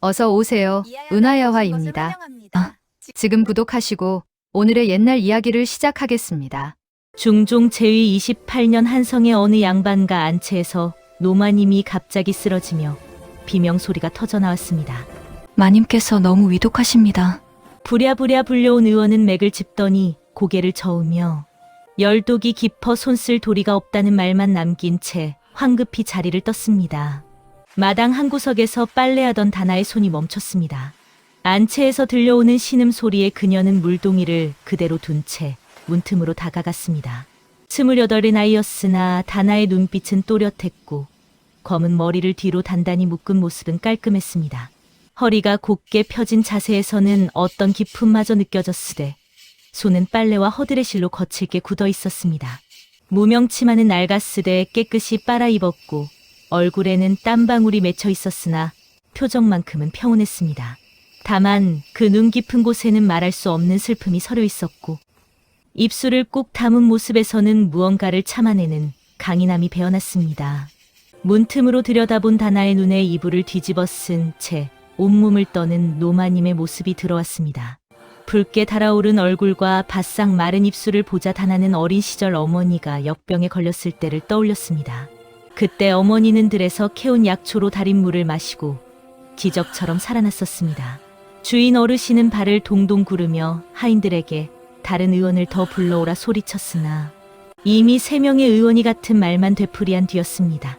어서 오세요. 은하여화입니다. 지금 구독하시고 오늘의 옛날 이야기를 시작하겠습니다. 중종 제위 28년 한성의 어느 양반가 안채에서 노마님이 갑자기 쓰러지며 비명소리가 터져나왔습니다. 마님께서 너무 위독하십니다. 부랴부랴 불려온 의원은 맥을 짚더니 고개를 저으며 열독이 깊어 손쓸 도리가 없다는 말만 남긴 채 황급히 자리를 떴습니다. 마당 한 구석에서 빨래하던 다나의 손이 멈췄습니다. 안채에서 들려오는 신음소리에 그녀는 물동이를 그대로 둔 채 문틈으로 다가갔습니다. 28의 나이였으나 다나의 눈빛은 또렷했고 검은 머리를 뒤로 단단히 묶은 모습은 깔끔했습니다. 허리가 곧게 펴진 자세에서는 어떤 기품마저 느껴졌으되 손은 빨래와 허드레실로 거칠게 굳어 있었습니다. 무명치마는 낡았으되 깨끗이 빨아입었고 얼굴에는 땀방울이 맺혀 있었으나 표정만큼은 평온했습니다. 다만 그 눈 깊은 곳에는 말할 수 없는 슬픔이 서려 있었고 입술을 꾹 다문 모습에서는 무언가를 참아내는 강인함이 배어났습니다. 문틈으로 들여다본 다나의 눈에 이불을 뒤집어 쓴 채 온몸을 떠는 노마님의 모습이 들어왔습니다. 붉게 달아오른 얼굴과 바싹 마른 입술을 보자 다나는 어린 시절 어머니가 역병에 걸렸을 때를 떠올렸습니다. 그때 어머니는 들에서 캐온 약초로 달인 물을 마시고 기적처럼 살아났었습니다. 주인 어르신은 발을 동동 구르며 하인들에게 다른 의원을 더 불러오라 소리쳤으나 이미 3명의 의원이 같은 말만 되풀이한 뒤였습니다.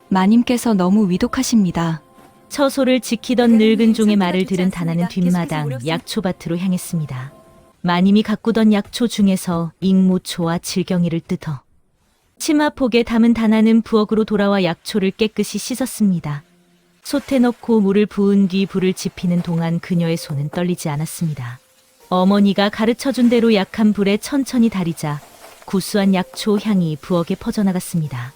마님께서 너무 위독하십니다. 처소를 지키던 늙은 종의 말을 들은 다나는 뒷마당 약초밭으로 향했습니다. 마님이 가꾸던 약초 중에서 익모초와 질경이를 뜯어 치마폭에 담은 다나는 부엌으로 돌아와 약초를 깨끗이 씻었습니다. 솥에 넣고 물을 부은 뒤 불을 지피는 동안 그녀의 손은 떨리지 않았습니다. 어머니가 가르쳐준 대로 약한 불에 천천히 달이자 구수한 약초 향이 부엌에 퍼져나갔습니다.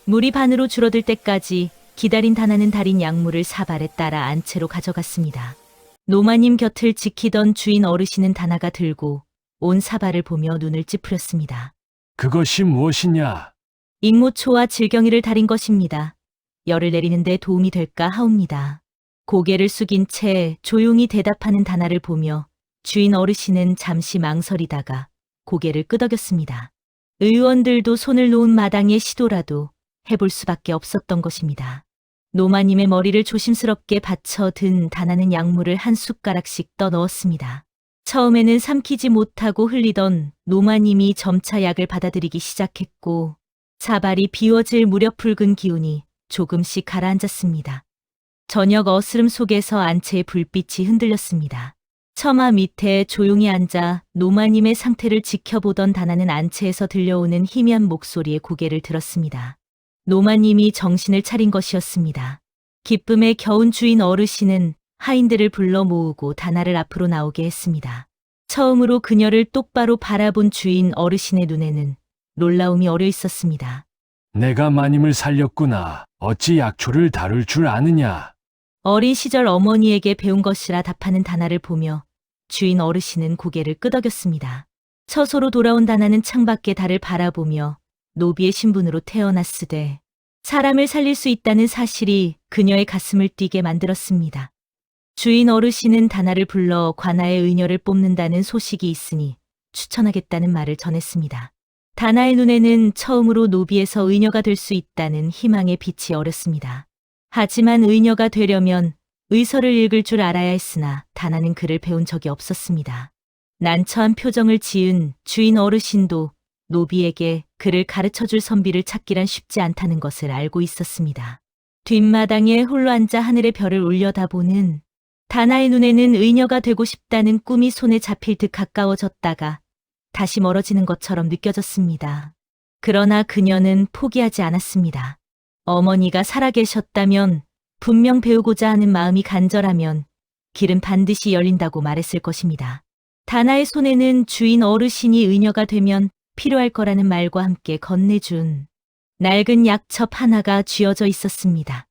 물이 반으로 줄어들 때까지 기다린 다나는 달인 약물을 사발에 따라 안채로 가져갔습니다. 노마님 곁을 지키던 주인 어르신은 다나가 들고 온 사발을 보며 눈을 찌푸렸습니다. 그것이 무엇이냐? 익모초와 질경이를 달인 것입니다. 열을 내리는데 도움이 될까 하옵니다. 고개를 숙인 채 조용히 대답하는 다나를 보며 주인 어르신은 잠시 망설이다가 고개를 끄덕였습니다. 의원들도 손을 놓은 마당의 시도라도 해볼 수밖에 없었던 것입니다. 노마님의 머리를 조심스럽게 받쳐 든 다나는 약물을 한 숟가락씩 떠 넣었습니다. 처음에는 삼키지 못하고 흘리던 노마님이 점차 약을 받아들이기 시작했고 사발이 비워질 무렵 붉은 기운이 조금씩 가라앉았습니다. 저녁 어스름 속에서 안채의 불빛이 흔들렸습니다. 처마 밑에 조용히 앉아 노마님의 상태를 지켜보던 다나는 안채에서 들려오는 희미한 목소리에 고개를 들었습니다. 노마님이 정신을 차린 것이었습니다. 기쁨에 겨운 주인 어르신은 하인들을 불러 모으고 다나를 앞으로 나오게 했습니다. 처음으로 그녀를 똑바로 바라본 주인 어르신의 눈에는 놀라움이 어려 있었습니다. 내가 마님을 살렸구나. 어찌 약초를 다룰 줄 아느냐? 어린 시절 어머니에게 배운 것이라 답하는 다나를 보며 주인 어르신은 고개를 끄덕였습니다. 처소로 돌아온 다나는 창밖의 달을 바라보며 노비의 신분으로 태어났으되 사람을 살릴 수 있다는 사실이 그녀의 가슴을 뛰게 만들었습니다. 주인 어르신은 다나를 불러 관아의 의녀를 뽑는다는 소식이 있으니 추천하겠다는 말을 전했습니다. 다나의 눈에는 처음으로 노비에서 의녀가 될 수 있다는 희망의 빛이 어렸습니다. 하지만 의녀가 되려면 의서를 읽을 줄 알아야 했으나 다나는 글을 배운 적이 없었습니다. 난처한 표정을 지은 주인 어르신도 노비에게 글을 가르쳐줄 선비를 찾기란 쉽지 않다는 것을 알고 있었습니다. 뒷마당에 홀로 앉아 하늘의 별을 올려다보는 다나의 눈에는 의녀가 되고 싶다는 꿈이 손에 잡힐 듯 가까워졌다가 다시 멀어지는 것처럼 느껴졌습니다. 그러나 그녀는 포기하지 않았습니다. 어머니가 살아계셨다면 분명 배우고자 하는 마음이 간절하면 길은 반드시 열린다고 말했을 것입니다. 다나의 손에는 주인 어르신이 의녀가 되면 필요할 거라는 말과 함께 건네준 낡은 약첩 하나가 쥐어져 있었습니다.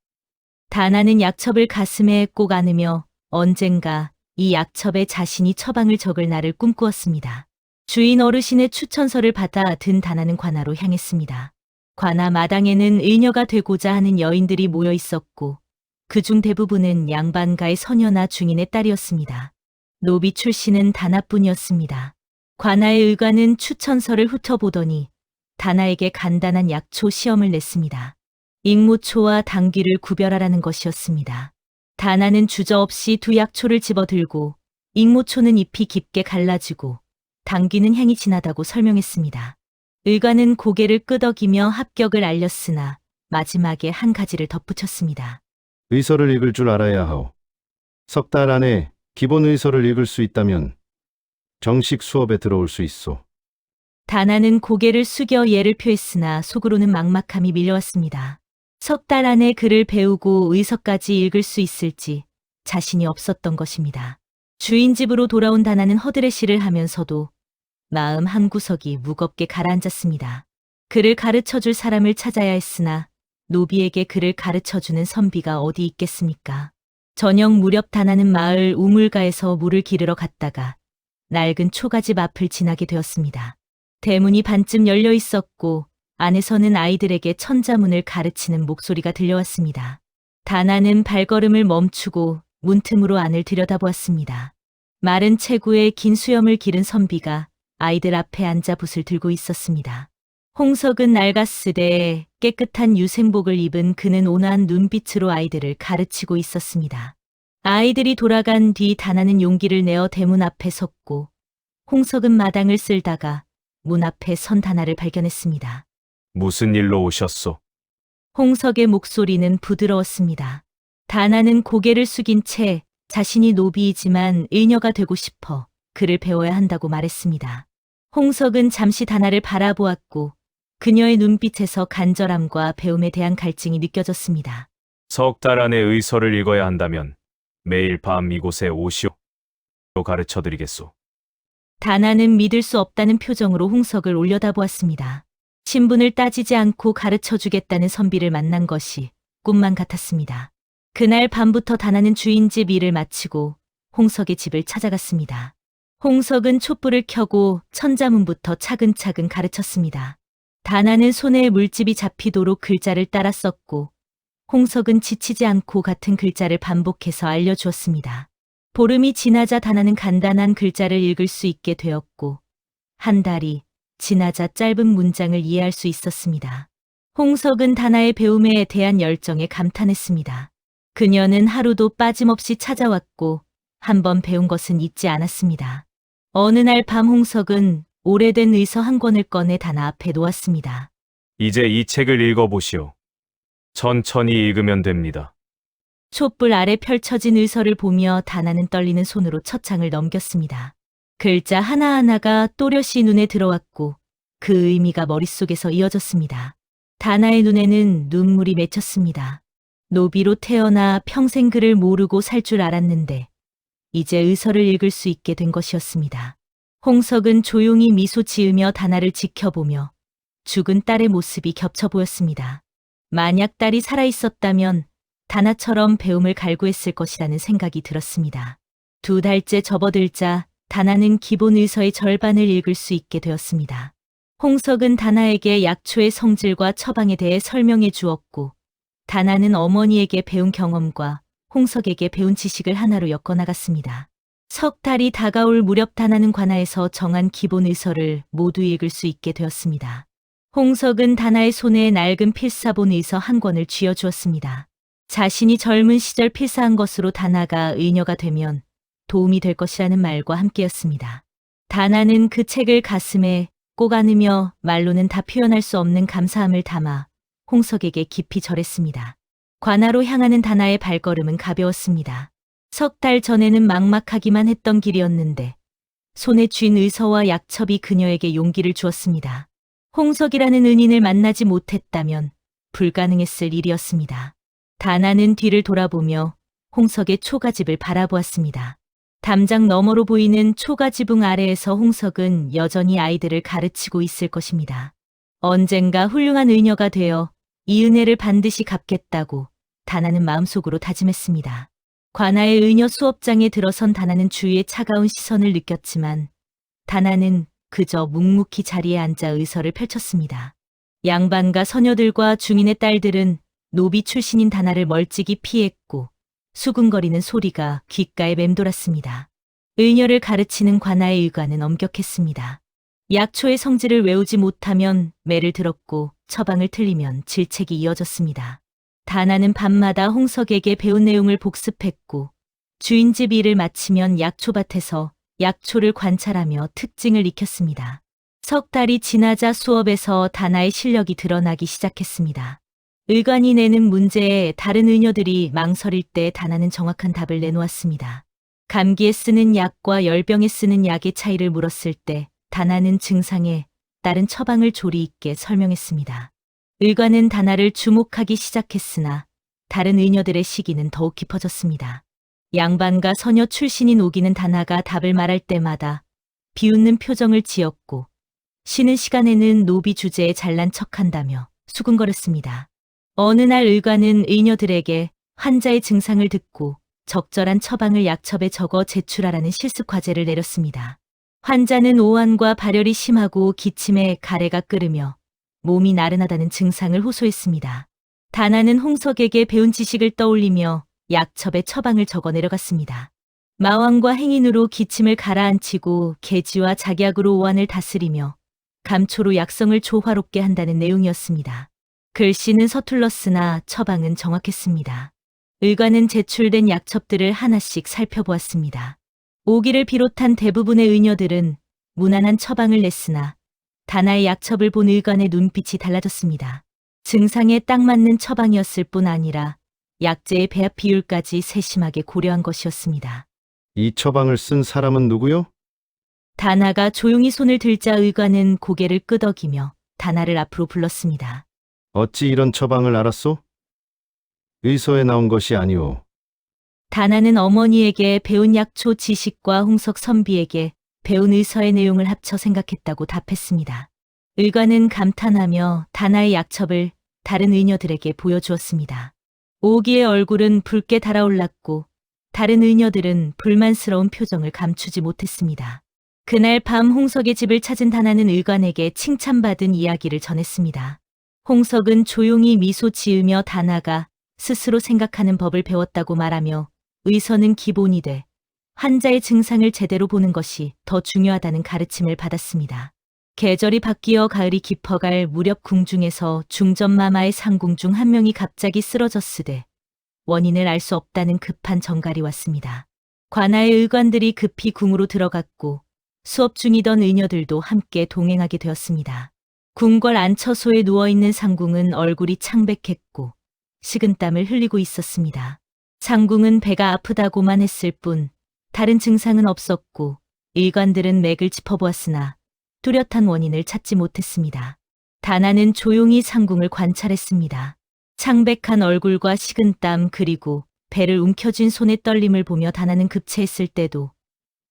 다나는 약첩을 가슴에 꼭 안으며 언젠가 이 약첩에 자신이 처방을 적을 날을 꿈꾸었습니다. 주인 어르신의 추천서를 받아 든 다나는 관아로 향했습니다. 관아 마당에는 의녀가 되고자 하는 여인들이 모여 있었고 그중 대부분은 양반가의 서녀나 중인의 딸이었습니다. 노비 출신은 다나뿐이었습니다. 관아의 의관은 추천서를 훑어보더니 다나에게 간단한 약초 시험을 냈습니다. 익모초와 당귀를 구별하라는 것이었습니다. 다나는 주저없이 두 약초를 집어들고 익모초는 잎이 깊게 갈라지고 당귀는 향이 진하다고 설명했습니다. 의관은 고개를 끄덕이며 합격을 알렸으나 마지막에 한 가지를 덧붙였습니다. 의서를 읽을 줄 알아야 하오. 석 달 안에 기본 의서를 읽을 수 있다면 정식 수업에 들어올 수 있소. 다나는 고개를 숙여 예를 표했으나 속으로는 막막함이 밀려왔습니다. 석 달 안에 글을 배우고 의서까지 읽을 수 있을지 자신이 없었던 것입니다. 주인 집으로 돌아온 다나는 허드레시를 하면서도 마음 한구석이 무겁게 가라앉았습니다. 글을 가르쳐줄 사람을 찾아야 했으나 노비에게 글을 가르쳐주는 선비가 어디 있겠습니까? 저녁 무렵 다나는 마을 우물가에서 물을 기르러 갔다가 낡은 초가집 앞을 지나게 되었습니다. 대문이 반쯤 열려 있었고 안에서는 아이들에게 천자문을 가르치는 목소리가 들려왔습니다. 다나는 발걸음을 멈추고 문틈으로 안을 들여다보았습니다. 마른 체구에 긴 수염을 기른 선비가 아이들 앞에 앉아 붓을 들고 있었습니다. 홍석은 낡았으되 깨끗한 유생복을 입은 그는 온화한 눈빛으로 아이들을 가르치고 있었습니다. 아이들이 돌아간 뒤 다나는 용기를 내어 대문 앞에 섰고 홍석은 마당을 쓸다가 문 앞에 선 다나를 발견했습니다. 무슨 일로 오셨소? 홍석의 목소리는 부드러웠습니다. 다나는 고개를 숙인 채 자신이 노비이지만 의녀가 되고 싶어 글을 배워야 한다고 말했습니다. 홍석은 잠시 다나를 바라보았고 그녀의 눈빛에서 간절함과 배움에 대한 갈증이 느껴졌습니다. 석 달 안에 의서를 읽어야 한다면 매일 밤 이곳에 오시오. 가르쳐드리겠소. 다나는 믿을 수 없다는 표정으로 홍석을 올려다보았습니다. 신분을 따지지 않고 가르쳐주겠다는 선비를 만난 것이 꿈만 같았습니다. 그날 밤부터 다나는 주인 집 일을 마치고 홍석의 집을 찾아갔습니다. 홍석은 촛불을 켜고 천자문부터 차근차근 가르쳤습니다. 다나는 손에 물집이 잡히도록 글자를 따라 썼고 홍석은 지치지 않고 같은 글자를 반복해서 알려주었습니다. 보름이 지나자 다나는 간단한 글자를 읽을 수 있게 되었고 한 달이 지나자 짧은 문장을 이해할 수 있었습니다. 홍석은 다나의 배움에 대한 열정에 감탄했습니다. 그녀는 하루도 빠짐없이 찾아왔고 한 번 배운 것은 잊지 않았습니다. 어느 날 밤 홍석은 오래된 의서 한 권을 꺼내 다나 앞에 놓았습니다. 이제 이 책을 읽어보시오. 천천히 읽으면 됩니다. 촛불 아래 펼쳐진 의서를 보며 다나는 떨리는 손으로 첫 장을 넘겼습니다. 글자 하나하나가 또렷이 눈에 들어왔고 그 의미가 머릿속에서 이어졌습니다. 다나의 눈에는 눈물이 맺혔습니다. 노비로 태어나 평생 글을 모르고 살 줄 알았는데 이제 의서를 읽을 수 있게 된 것이었습니다. 홍석은 조용히 미소 지으며 다나를 지켜보며 죽은 딸의 모습이 겹쳐 보였습니다. 만약 딸이 살아있었다면 다나처럼 배움을 갈구했을 것이라는 생각이 들었습니다. 2달째 접어들자 다나는 기본 의서의 절반을 읽을 수 있게 되었습니다. 홍석은 다나에게 약초의 성질과 처방에 대해 설명해 주었고 다나는 어머니에게 배운 경험과 홍석에게 배운 지식을 하나로 엮어나갔습니다. 석 달이 다가올 무렵 다나는 관아에서 정한 기본 의서를 모두 읽을 수 있게 되었습니다. 홍석은 다나의 손에 낡은 필사본 의서 한 권을 쥐어주었습니다. 자신이 젊은 시절 필사한 것으로 다나가 의녀가 되면 도움이 될 것이라는 말과 함께였습니다. 다나는 그 책을 가슴에 꼭 안으며 말로는 다 표현할 수 없는 감사함을 담아 홍석에게 깊이 절했습니다. 관아로 향하는 다나의 발걸음은 가벼웠습니다. 석 달 전에는 막막하기만 했던 길이었는데 손에 쥔 의서와 약첩이 그녀에게 용기를 주었습니다. 홍석이라는 은인을 만나지 못했다면 불가능했을 일이었습니다. 다나는 뒤를 돌아보며 홍석의 초가집을 바라보았습니다. 담장 너머로 보이는 초가지붕 아래에서 홍석은 여전히 아이들을 가르치고 있을 것입니다. 언젠가 훌륭한 의녀가 되어 이 은혜를 반드시 갚겠다고 다나는 마음속으로 다짐했습니다. 관아의 의녀 수업장에 들어선 다나는 주위의 차가운 시선을 느꼈지만 다나는 그저 묵묵히 자리에 앉아 의서를 펼쳤습니다. 양반과 서녀들과 중인의 딸들은 노비 출신인 다나를 멀찍이 피했고 수군거리는 소리가 귓가에 맴돌았습니다. 의녀를 가르치는 관아의 의관은 엄격했습니다. 약초의 성질을 외우지 못하면 매를 들었고 처방을 틀리면 질책이 이어졌습니다. 다나는 밤마다 홍석에게 배운 내용을 복습했고 주인집 일을 마치면 약초밭에서 약초를 관찰하며 특징을 익혔습니다. 석 달이 지나자 수업에서 다나의 실력이 드러나기 시작했습니다. 의관이 내는 문제에 다른 의녀들이 망설일 때 다나는 정확한 답을 내놓았습니다. 감기에 쓰는 약과 열병에 쓰는 약의 차이를 물었을 때 다나는 증상에 따른 처방을 조리 있게 설명했습니다. 의관은 다나를 주목하기 시작했으나 다른 의녀들의 시기는 더욱 깊어졌습니다. 양반가 서녀 출신인 오기는 다나가 답을 말할 때마다 비웃는 표정을 지었고 쉬는 시간에는 노비 주제에 잘난 척한다며 수군거렸습니다. 어느 날 의관은 의녀들에게 환자의 증상을 듣고 적절한 처방을 약첩에 적어 제출하라는 실습 과제를 내렸습니다. 환자는 오한과 발열이 심하고 기침에 가래가 끓으며 몸이 나른하다는 증상을 호소했습니다. 다나는 홍석에게 배운 지식을 떠올리며 약첩에 처방을 적어 내려갔습니다. 마왕과 행인으로 기침을 가라앉히고 계지와 작약으로 오한을 다스리며 감초로 약성을 조화롭게 한다는 내용이었습니다. 글씨는 서툴렀으나 처방은 정확했습니다. 의관은 제출된 약첩들을 하나씩 살펴보았습니다. 오기를 비롯한 대부분의 의녀들은 무난한 처방을 냈으나 다나의 약첩을 본 의관의 눈빛이 달라졌습니다. 증상에 딱 맞는 처방이었을 뿐 아니라 약재의 배합 비율까지 세심하게 고려한 것이었습니다. 이 처방을 쓴 사람은 누구요? 다나가 조용히 손을 들자 의관은 고개를 끄덕이며 다나를 앞으로 불렀습니다. 어찌 이런 처방을 알았소? 의서에 나온 것이 아니오. 다나는 어머니에게 배운 약초 지식과 홍석 선비에게 배운 의서의 내용을 합쳐 생각했다고 답했습니다. 의관은 감탄하며 다나의 약첩을 다른 의녀들에게 보여주었습니다. 오기의 얼굴은 붉게 달아올랐고 다른 의녀들은 불만스러운 표정을 감추지 못했습니다. 그날 밤 홍석의 집을 찾은 다나는 의관에게 칭찬받은 이야기를 전했습니다. 홍석은 조용히 미소 지으며 다나가 스스로 생각하는 법을 배웠다고 말하며 의서는 기본이 돼 환자의 증상을 제대로 보는 것이 더 중요하다는 가르침을 받았습니다. 계절이 바뀌어 가을이 깊어갈 무렵 궁중에서 중전마마의 상궁 중 한 명이 갑자기 쓰러졌으되 원인을 알 수 없다는 급한 전갈이 왔습니다. 관아의 의관들이 급히 궁으로 들어갔고 수업 중이던 의녀들도 함께 동행하게 되었습니다. 궁궐 안처소에 누워있는 상궁은 얼굴이 창백했고 식은땀을 흘리고 있었습니다. 상궁은 배가 아프다고만 했을 뿐 다른 증상은 없었고 의관들은 맥을 짚어보았으나 뚜렷한 원인을 찾지 못했습니다. 다나는 조용히 상궁을 관찰했습니다. 창백한 얼굴과 식은땀 그리고 배를 움켜쥔 손의 떨림을 보며 다나는 급체했을 때도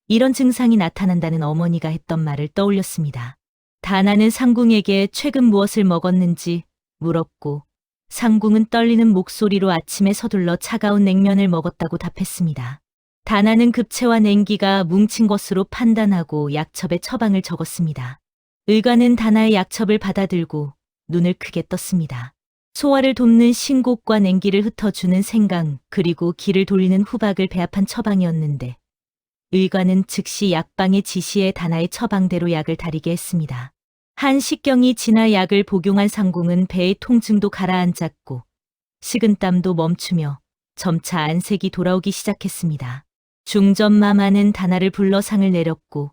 이런 증상이 나타난다는 어머니가 했던 말을 떠올렸습니다. 다나는 상궁에게 최근 무엇을 먹었는지 물었고 상궁은 떨리는 목소리로 아침에 서둘러 차가운 냉면을 먹었다고 답했습니다. 다나는 급체와 냉기가 뭉친 것으로 판단하고 약첩에 처방을 적었습니다. 의관은 다나의 약첩을 받아들고 눈을 크게 떴습니다. 소화를 돕는 신곡과 냉기를 흩어주는 생강 그리고 기를 돌리는 후박을 배합한 처방이었는데 의관은 즉시 약방의 지시에 다나의 처방대로 약을 다리게 했습니다. 한 식경이 지나 약을 복용한 상궁은 배의 통증도 가라앉았고 식은땀도 멈추며 점차 안색이 돌아오기 시작했습니다. 중전마마는 다나를 불러 상을 내렸고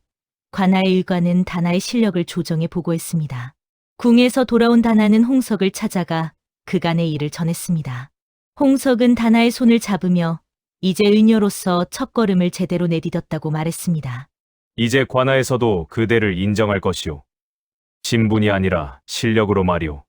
관아의 의관은 다나의 실력을 조정해 보고했습니다. 궁에서 돌아온 다나는 홍석을 찾아가 그간의 일을 전했습니다. 홍석은 다나의 손을 잡으며 이제 의녀로서 첫걸음을 제대로 내디뎠다고 말했습니다. 이제 관아에서도 그대를 인정할 것이오. 신분이 아니라 실력으로 말이오.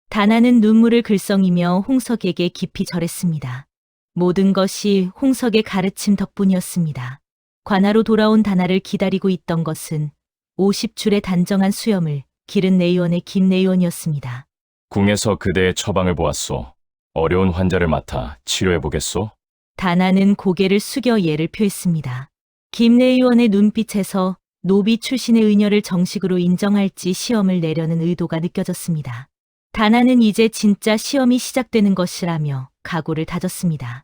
다나는 눈물을 글썽이며 홍석에게 깊이 절했습니다. 모든 것이 홍석의 가르침 덕분이었습니다. 관아로 돌아온 다나를 기다리고 있던 것은 50줄의 단정한 수염을 기른 내의원의 김내의원이었습니다. 궁에서 그대의 처방을 보았소. 어려운 환자를 맡아 치료해보겠소? 다나는 고개를 숙여 예를 표했습니다. 김내의원의 눈빛에서 노비 출신의 의녀를 정식으로 인정할지 시험을 내려는 의도가 느껴졌습니다. 다나는 이제 진짜 시험이 시작되는 것이라며 각오를 다졌습니다.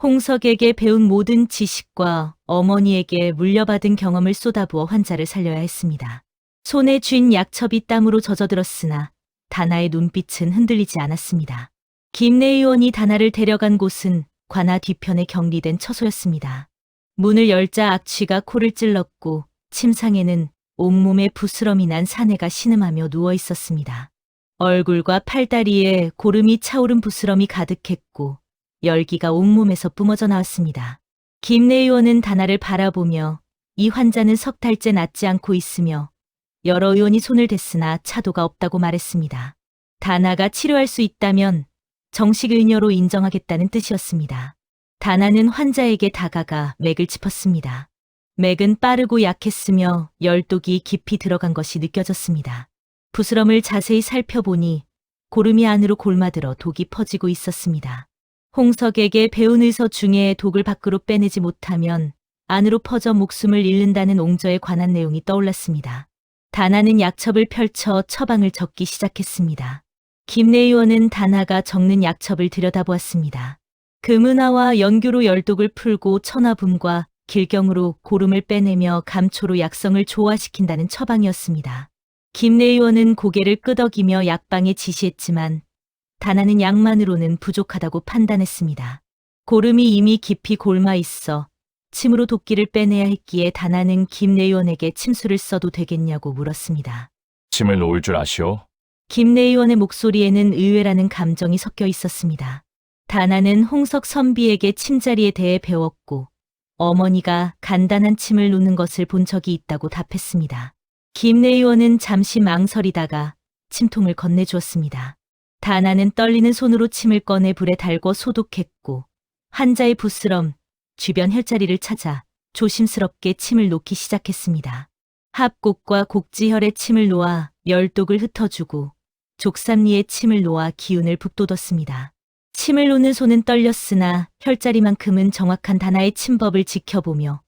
홍석에게 배운 모든 지식과 어머니에게 물려받은 경험을 쏟아부어 환자를 살려야 했습니다. 손에 쥔 약첩이 땀으로 젖어들었으나 다나의 눈빛은 흔들리지 않았습니다. 김내 의원이 다나를 데려간 곳은 관아 뒤편에 격리된 처소였습니다. 문을 열자 악취가 코를 찔렀고 침상에는 온몸에 부스럼이 난 사내가 신음하며 누워 있었습니다. 얼굴과 팔다리에 고름이 차오른 부스럼이 가득했고 열기가 온몸에서 뿜어져 나왔습니다. 김내 의원은 다나를 바라보며 이 환자는 석 달째 낫지 않고 있으며 여러 의원이 손을 댔으나 차도가 없다고 말했습니다. 다나가 치료할 수 있다면 정식 의녀로 인정하겠다는 뜻이었습니다. 다나는 환자에게 다가가 맥을 짚었습니다. 맥은 빠르고 약했으며 열독이 깊이 들어간 것이 느껴졌습니다. 부스럼을 자세히 살펴보니 고름이 안으로 골마들어 독이 퍼지고 있었습니다. 홍석에게 배운 의서 중에 독을 밖으로 빼내지 못하면 안으로 퍼져 목숨을 잃는다는 옹저에 관한 내용이 떠올랐습니다. 다나는 약첩을 펼쳐 처방을 적기 시작했습니다. 김내 의원은 다나가 적는 약첩을 들여다보았습니다. 금은화와 연규로 열독을 풀고 천화분과 길경으로 고름을 빼내며 감초로 약성을 조화시킨다는 처방이었습니다. 김내 의원은 고개를 끄덕이며 약방에 지시했지만 다나는 약만으로는 부족하다고 판단했습니다. 고름이 이미 깊이 골마 있어 침으로 독기를 빼내야 했기에 다나는 김내 의원에게 침수를 써도 되겠냐고 물었습니다. 침을 놓을 줄 아시오? 김내 의원의 목소리에는 의외라는 감정이 섞여 있었습니다. 다나는 홍석 선비에게 침자리에 대해 배웠고 어머니가 간단한 침을 놓는 것을 본 적이 있다고 답했습니다. 김내 의원은 잠시 망설이다가 침통을 건네주었습니다. 다나는 떨리는 손으로 침을 꺼내 불에 달궈 소독했고 환자의 부스럼, 주변 혈자리를 찾아 조심스럽게 침을 놓기 시작했습니다. 합곡과 곡지혈에 침을 놓아 열독을 흩어주고 족삼리에 침을 놓아 기운을 북돋웠습니다. 침을 놓는 손은 떨렸으나 혈자리만큼은 정확한 다나의 침법을 지켜보며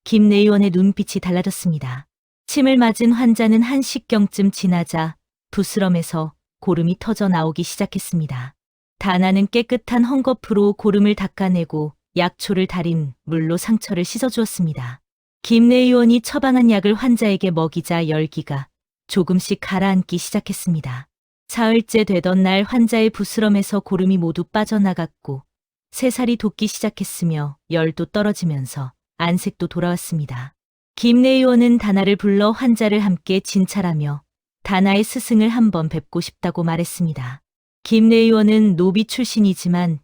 김내 의원의 눈빛이 달라졌습니다. 침을 맞은 환자는 1시경쯤 지나자 부스럼에서 고름이 터져 나오기 시작했습니다. 다나는 깨끗한 헝겊으로 고름을 닦아내고 약초를 달인 물로 상처를 씻어주었습니다. 김내 의원이 처방한 약을 환자에게 먹이자 열기가 조금씩 가라앉기 시작했습니다. 사흘째 되던 날 환자의 부스럼에서 고름이 모두 빠져나갔고 새살이 돋기 시작했으며 열도 떨어지면서 안색도 돌아왔습니다. 김내 의원은 다나를 불러 환자를 함께 진찰하며 다나의 스승을 한번 뵙고 싶다고 말했습니다. 김내 의원은 노비 출신이지만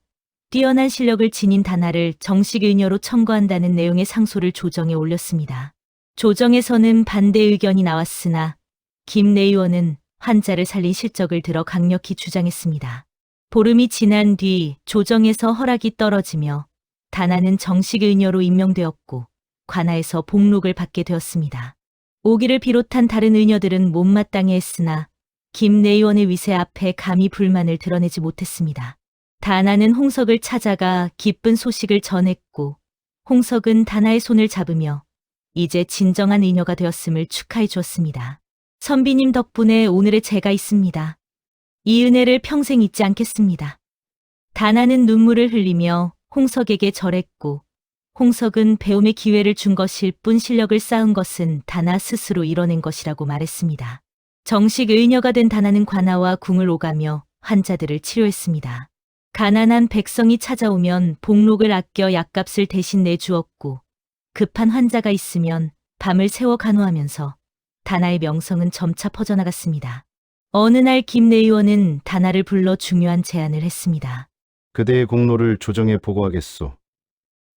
뛰어난 실력을 지닌 다나를 정식 의녀로 청구한다는 내용의 상소를 조정에 올렸습니다. 조정에서는 반대 의견이 나왔으나 김내 의원은 환자를 살린 실적을 들어 강력히 주장했습니다. 보름이 지난 뒤 조정에서 허락이 떨어지며 다나는 정식 의녀로 임명되었고 관아에서 복록을 받게 되었습니다. 오기를 비롯한 다른 의녀들은 못마땅해 했으나 김내 의원의 위세 앞에 감히 불만을 드러내지 못했습니다. 다나는 홍석을 찾아가 기쁜 소식을 전했고 홍석은 다나의 손을 잡으며 이제 진정한 의녀가 되었음을 축하해 주었습니다. 선비님 덕분에 오늘의 제가 있습니다. 이 은혜를 평생 잊지 않겠습니다. 다나는 눈물을 흘리며 홍석에게 절했고 홍석은 배움의 기회를 준 것일 뿐 실력을 쌓은 것은 다나 스스로 이뤄낸 것이라고 말했습니다. 정식 의녀가 된 다나는 관아와 궁을 오가며 환자들을 치료했습니다. 가난한 백성이 찾아오면 복록을 아껴 약값을 대신 내주었고 급한 환자가 있으면 밤을 새워 간호하면서 다나의 명성은 점차 퍼져나갔습니다. 어느 날 김내 의원은 다나를 불러 중요한 제안을 했습니다. 그대의 공로를 조정에 보고하겠소.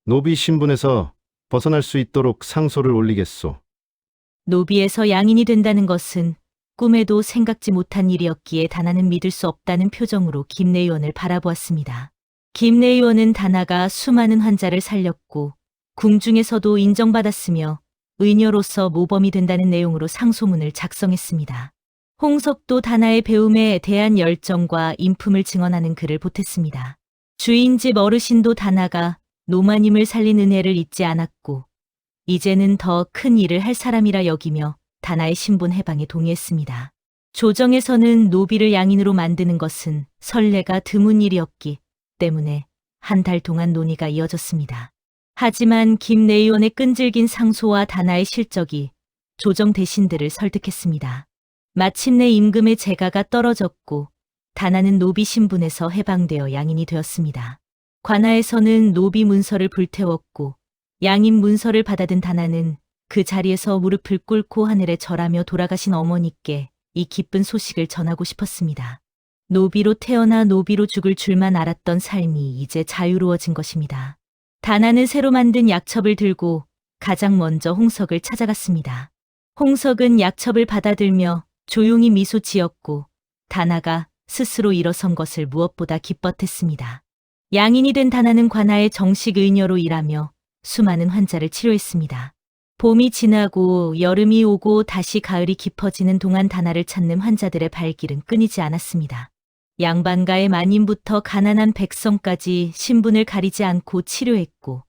노비 신분에서 벗어날 수 있도록 상소를 올리겠소. 노비에서 양인이 된다는 것은 꿈에도 생각지 못한 일이었기에 다나는 믿을 수 없다는 표정으로 김내 의원을 바라보았습니다. 김내 의원은 다나가 수많은 환자를 살렸고 궁중에서도 인정받았으며 의녀로서 모범이 된다는 내용으로 상소문을 작성했습니다. 홍석도 다나의 배움에 대한 열정과 인품을 증언하는 글을 보탰습니다. 주인집 어르신도 다나가 노마님을 살린 은혜를 잊지 않았고 이제는 더 큰 일을 할 사람이라 여기며 다나의 신분 해방에 동의했습니다. 조정에서는 노비를 양인으로 만드는 것은 선례가 드문 일이었기 때문에 한 달 동안 논의가 이어졌습니다. 하지만 김 내의원의 끈질긴 상소와 다나의 실적이 조정 대신들을 설득했습니다. 마침내 임금의 재가가 떨어졌고 다나는 노비 신분에서 해방되어 양인이 되었습니다. 관하에서는 노비 문서를 불태웠고 양인 문서를 받아든 다나는 그 자리에서 무릎을 꿇고 하늘에 절하며 돌아가신 어머니께 이 기쁜 소식을 전하고 싶었습니다. 노비로 태어나 노비로 죽을 줄만 알았던 삶이 이제 자유로워진 것입니다. 다나는 새로 만든 약첩을 들고 가장 먼저 홍석을 찾아갔습니다. 홍석은 약첩을 받아들며 조용히 미소 지었고 다나가 스스로 일어선 것을 무엇보다 기뻤했습니다. 양인이 된 다나는 관하의 정식 의녀로 일하며 수많은 환자를 치료했습니다. 봄이 지나고 여름이 오고 다시 가을이 깊어지는 동안 다나를 찾는 환자들의 발길은 끊이지 않았습니다. 양반가의 만인부터 가난한 백성까지 신분을 가리지 않고 치료했고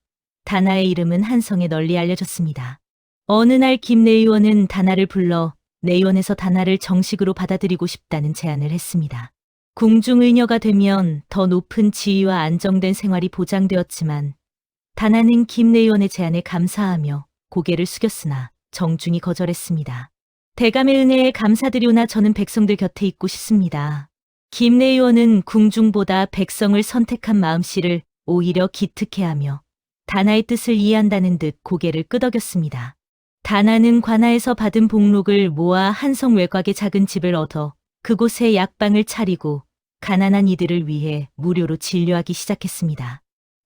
다나의 이름은 한성에 널리 알려졌습니다. 어느 날 김 내의원은 다나를 불러 내의원에서 다나를 정식으로 받아들이고 싶다는 제안을 했습니다. 궁중의녀가 되면 더 높은 지위와 안정된 생활이 보장되었지만 다나는 김 내의원의 제안에 감사하며 고개를 숙였으나 정중히 거절했습니다. 대감의 은혜에 감사드리오나 저는 백성들 곁에 있고 싶습니다. 김 내의원은 궁중보다 백성을 선택한 마음씨를 오히려 기특해하며 다나의 뜻을 이해한다는 듯 고개를 끄덕였습니다. 다나는 관하에서 받은 복록을 모아 한성 외곽의 작은 집을 얻어 그곳에 약방을 차리고 가난한 이들을 위해 무료로 진료하기 시작했습니다.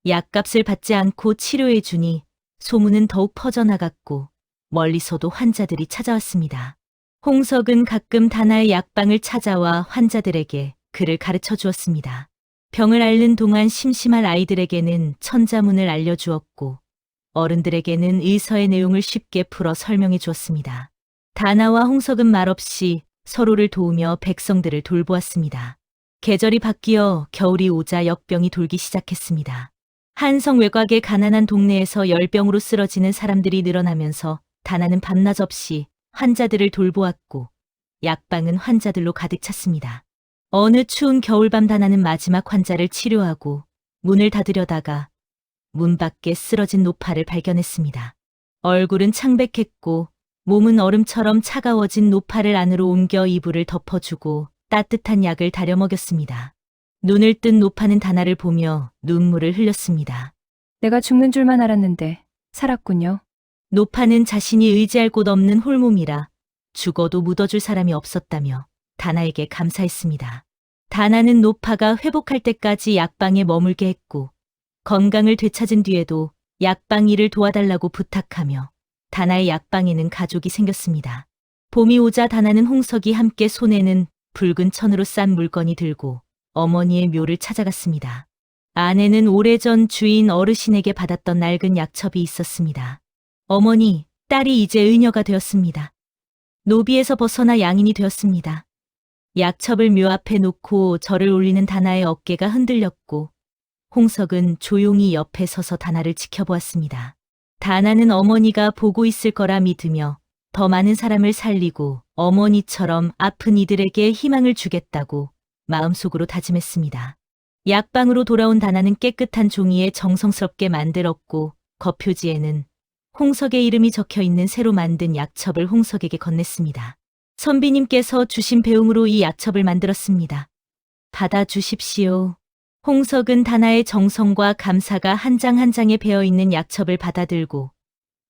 약값을 받지 않고 치료해주니 소문은 더욱 퍼져나갔고 멀리서도 환자들이 찾아왔습니다. 홍석은 가끔 다나의 약방을 찾아와 환자들에게 글을 가르쳐 주었습니다. 병을 앓는 동안 심심할 아이들에게는 천자문을 알려주었고 어른들에게는 의서의 내용을 쉽게 풀어 설명해 주었습니다. 다나와 홍석은 말없이 서로를 도우며 백성들을 돌보았습니다. 계절이 바뀌어 겨울이 오자 역병이 돌기 시작했습니다. 한성 외곽의 가난한 동네에서 열병으로 쓰러지는 사람들이 늘어나면서 다나는 밤낮 없이 환자들을 돌보았고 약방은 환자들로 가득 찼습니다. 어느 추운 겨울밤 다나는 마지막 환자를 치료하고 문을 닫으려다가 문 밖에 쓰러진 노파를 발견했습니다. 얼굴은 창백했고 몸은 얼음처럼 차가워진 노파를 안으로 옮겨 이불을 덮어주고 따뜻한 약을 다려 먹였습니다. 눈을 뜬 노파는 다나를 보며 눈물을 흘렸습니다. 내가 죽는 줄만 알았는데 살았군요. 노파는 자신이 의지할 곳 없는 홀몸이라 죽어도 묻어줄 사람이 없었다며 다나에게 감사했습니다. 다나는 노파가 회복할 때까지 약방에 머물게 했고 건강을 되찾은 뒤에도 약방 일을 도와달라고 부탁하며 다나의 약방에는 가족이 생겼습니다. 봄이 오자 다나는 홍석이 함께 손에는 붉은 천으로 싼 물건이 들고 어머니의 묘를 찾아갔습니다. 안에는 오래전 주인 어르신에게 받았던 낡은 약첩이 있었습니다. 어머니, 딸이 이제 의녀가 되었습니다. 노비에서 벗어나 양인이 되었습니다. 약첩을 묘 앞에 놓고 절을 올리는 다나의 어깨가 흔들렸고 홍석은 조용히 옆에 서서 다나를 지켜보았습니다. 다나는 어머니가 보고 있을 거라 믿으며 더 많은 사람을 살리고 어머니처럼 아픈 이들에게 희망을 주겠다고 마음속으로 다짐했습니다. 약방으로 돌아온 다나는 깨끗한 종이에 정성스럽게 만들었고 겉표지에는 홍석의 이름이 적혀 있는 새로 만든 약첩을 홍석에게 건넸습니다. 선비님께서 주신 배움으로 이 약첩을 만들었습니다. 받아주십시오. 홍석은 다나의 정성과 감사가 한 장 한 장에 배어있는 약첩을 받아들고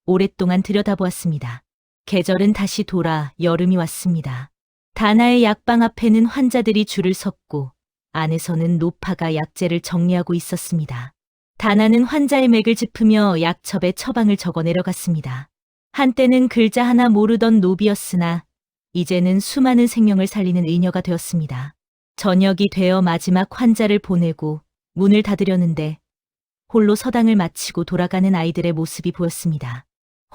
오랫동안 들여다보았습니다. 계절은 다시 돌아 여름이 왔습니다. 다나의 약방 앞에는 환자들이 줄을 섰고 안에서는 노파가 약재를 정리하고 있었습니다. 다나는 환자의 맥을 짚으며 약첩에 처방을 적어 내려갔습니다. 한때는 글자 하나 모르던 노비였으나 이제는 수많은 생명을 살리는 의녀가 되었습니다. 저녁이 되어 마지막 환자를 보내고 문을 닫으려는데 홀로 서당을 마치고 돌아가는 아이들의 모습이 보였습니다.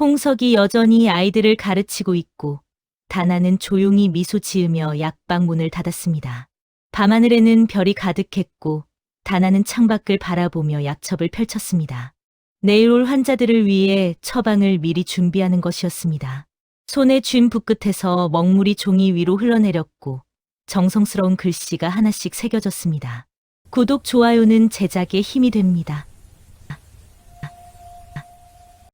홍석이 여전히 아이들을 가르치고 있고 다나는 조용히 미소 지으며 약방 문을 닫았습니다. 밤하늘에는 별이 가득했고 다나는 창밖을 바라보며 약첩을 펼쳤습니다. 내일 올 환자들을 위해 처방을 미리 준비하는 것이었습니다. 손에 쥔 붓끝에서 먹물이 종이 위로 흘러내렸고 정성스러운 글씨가 하나씩 새겨졌습니다. 구독, 좋아요는 제작에 힘이 됩니다.